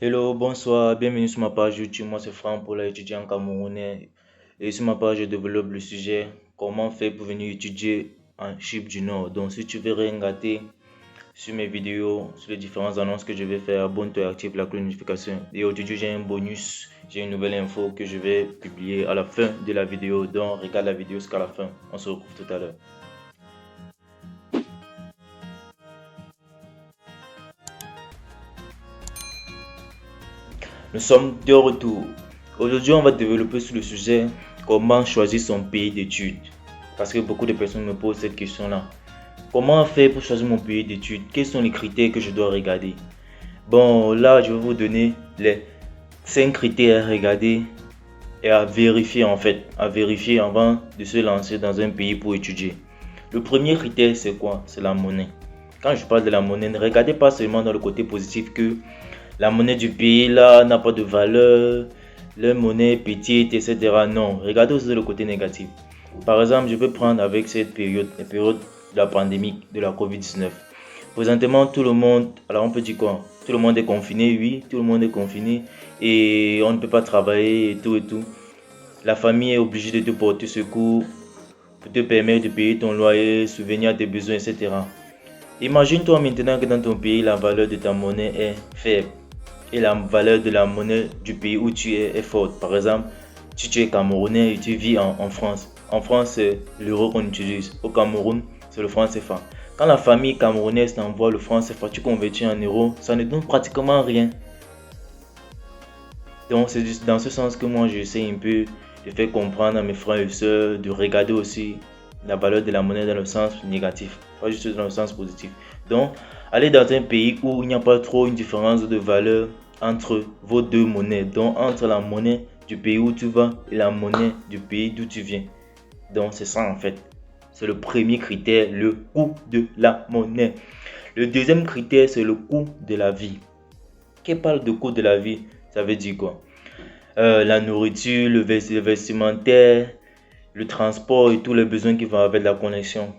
Hello, bonsoir, bienvenue sur ma page YouTube. Moi, c'est Franck pour l'étudiant camerounais. Et sur ma page, je développe le sujet comment faire pour venir étudier en Chypre du Nord. Donc, si tu veux rien gâter sur mes vidéos, sur les différentes annonces que je vais faire, abonne-toi et active la cloche de notification. Et aujourd'hui, j'ai un bonus, j'ai une nouvelle info que je vais publier à la fin de la vidéo. Donc, regarde la vidéo jusqu'à la fin. On se retrouve tout à l'heure. Nous sommes de retour. Aujourd'hui, on va développer sur le sujet comment choisir son pays d'études. Parce que beaucoup de personnes me posent cette question-là. Comment faire pour choisir mon pays d'études? Quels sont les critères que je dois regarder? Bon, là, je vais vous donner les 5 critères à regarder et à vérifier en fait. À vérifier avant de se lancer dans un pays pour étudier. Le premier critère, c'est quoi? C'est la monnaie. Quand je parle de la monnaie, ne regardez pas seulement dans le côté positif que la monnaie du pays là n'a pas de valeur, la monnaie est petite, etc. Non, regardez aussi le côté négatif. Par exemple, je peux prendre avec cette période, la période de la pandémie de la COVID-19. Présentement, tout le monde, alors on peut dire quoi? Tout le monde est confiné, oui, tout le monde est confiné et on ne peut pas travailler et tout et tout. La famille est obligée de te porter secours pour te permettre de payer ton loyer, subvenir à tes besoins, etc. Imagine-toi maintenant que dans ton pays, la valeur de ta monnaie est faible et la valeur de la monnaie du pays où tu es est forte. Par exemple, si tu es camerounais et tu vis en France. En France, c'est l'euro qu'on utilise. Au Cameroun, c'est le franc CFA. Quand la famille camerounaise t'envoie le franc CFA, tu convertis en euros, ça ne donne pratiquement rien. Donc c'est dans ce sens que moi j'essaie un peu de faire comprendre à mes frères et sœurs, de regarder aussi la valeur de la monnaie dans le sens négatif, pas juste dans le sens positif. Donc, aller dans un pays où il n'y a pas trop une différence de valeur entre vos deux monnaies, donc entre la monnaie du pays où tu vas et la monnaie du pays d'où tu viens. Donc c'est ça en fait. C'est le premier critère, le coût de la monnaie. Le deuxième critère, c'est le coût de la vie. Qui parle de coût de la vie, ça veut dire quoi? La nourriture, le vestimentaire, le transport et tous les besoins qui vont avec la connexion.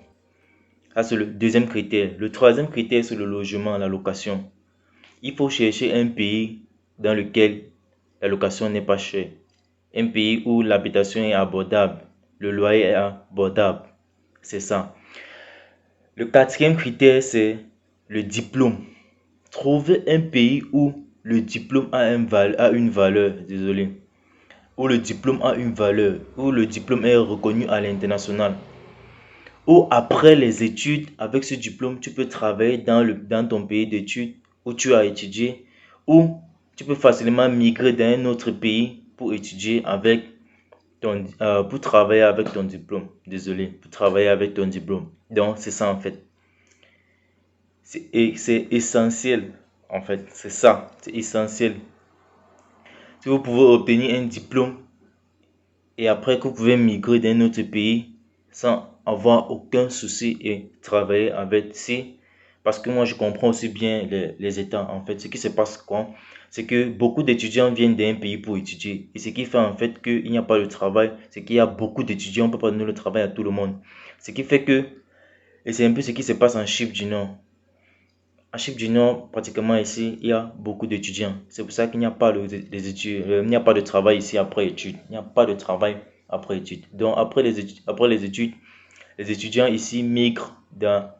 Ça, c'est le deuxième critère. Le troisième critère, c'est le logement, la location. Il faut chercher un pays dans lequel la location n'est pas chère. Un pays où l'habitation est abordable, le loyer est abordable. C'est ça. Le quatrième critère, c'est le diplôme. Trouver un pays où le diplôme a une valeur, désolé, où le diplôme a une valeur, où le diplôme est reconnu à l'international, où après les études, avec ce diplôme, tu peux travailler dans ton pays d'études où tu as étudié, ou tu peux facilement migrer dans un autre pays pour étudier avec pour travailler avec ton diplôme. Désolé, pour travailler avec ton diplôme. Donc, c'est ça en fait. C'est essentiel en fait. C'est ça, c'est essentiel. Si vous pouvez obtenir un diplôme et après que vous pouvez migrer dans un autre pays sans avoir aucun souci et travailler avec si parce que moi je comprends aussi bien les États en fait. Ce qui se passe quoi, c'est que beaucoup d'étudiants viennent d'un pays pour étudier et ce qui fait en fait qu'il n'y a pas de travail, c'est qu'il y a beaucoup d'étudiants, on ne peut pas donner le travail à tout le monde, ce qui fait que, et c'est un peu ce qui se passe en Chypre du Nord. En Chypre du Nord, pratiquement ici, il y a beaucoup d'étudiants. C'est pour ça qu'il n'y a pas des études, il n'y a pas de travail ici après études. Il n'y a pas de travail après études. Donc après les études, les étudiants ici migrent dans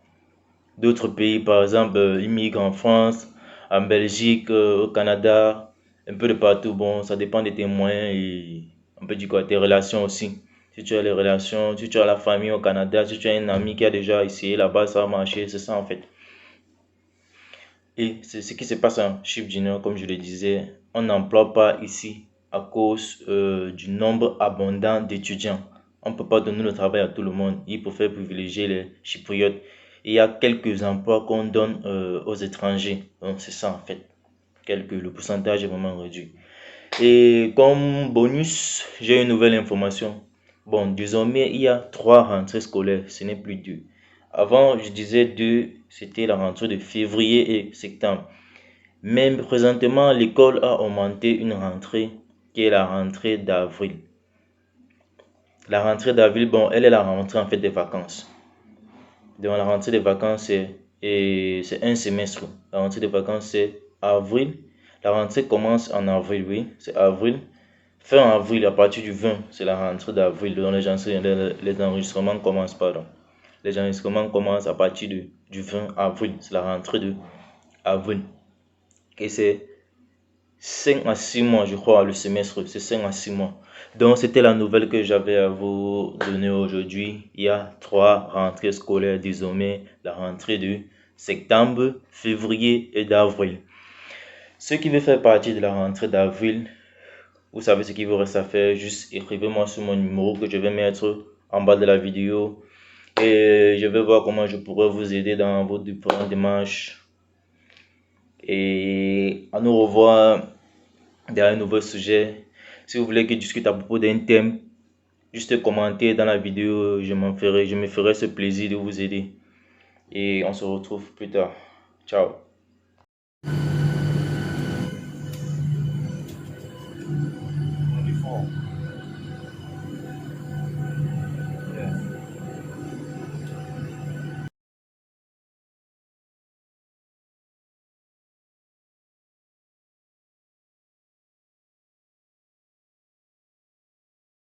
d'autres pays. Par exemple, ils migrent en France, en Belgique, au Canada, un peu de partout. Bon, ça dépend de tes moyens et on peut dire quoi, tes relations aussi. Si tu as les relations, si tu as la famille au Canada, si tu as un ami qui a déjà essayé là-bas, ça va marcher. C'est ça en fait. Et c'est ce qui se passe en Chypre du Nord, comme je le disais, on n'emploie pas ici à cause du nombre abondant d'étudiants. On ne peut pas donner le travail à tout le monde. Il faut faire privilégier les Chypriotes. Et il y a quelques emplois qu'on donne aux étrangers. Donc c'est ça en fait. Le pourcentage est vraiment réduit. Et comme bonus, j'ai une nouvelle information. Bon, désormais, il y a 3 rentrées scolaires, ce n'est plus 2. Avant, je disais 2, c'était la rentrée de février et septembre. Mais présentement, l'école a augmenté une rentrée qui est la rentrée d'avril. La rentrée d'avril, bon, elle est la rentrée en fait des vacances. Donc la rentrée des vacances, c'est un semestre. La rentrée des vacances, c'est avril, La rentrée commence en avril, oui, c'est avril. Fin avril, à partir du 20, c'est la rentrée d'avril. Donc les enregistrements commencent, pardon. Les enregistrements commencent à partir du 20 avril. C'est la rentrée de avril. Et c'est 5 à 6 mois, je crois, le semestre. C'est 5 à 6 mois. Donc, c'était la nouvelle que j'avais à vous donner aujourd'hui. Il y a 3 rentrées scolaires désormais. La rentrée de septembre, février et d'avril. Ceux qui veulent faire partie de la rentrée d'avril, vous savez ce qu'il vous reste à faire. Juste écrivez-moi sur mon numéro que je vais mettre en bas de la vidéo. Et je vais voir comment je pourrais vous aider dans vos différentes démarches. Et à nous revoir dans un nouveau sujet. Si vous voulez que je discute à propos d'un thème, juste commenter dans la vidéo, je me ferai ce plaisir de vous aider. Et on se retrouve plus tard. Ciao.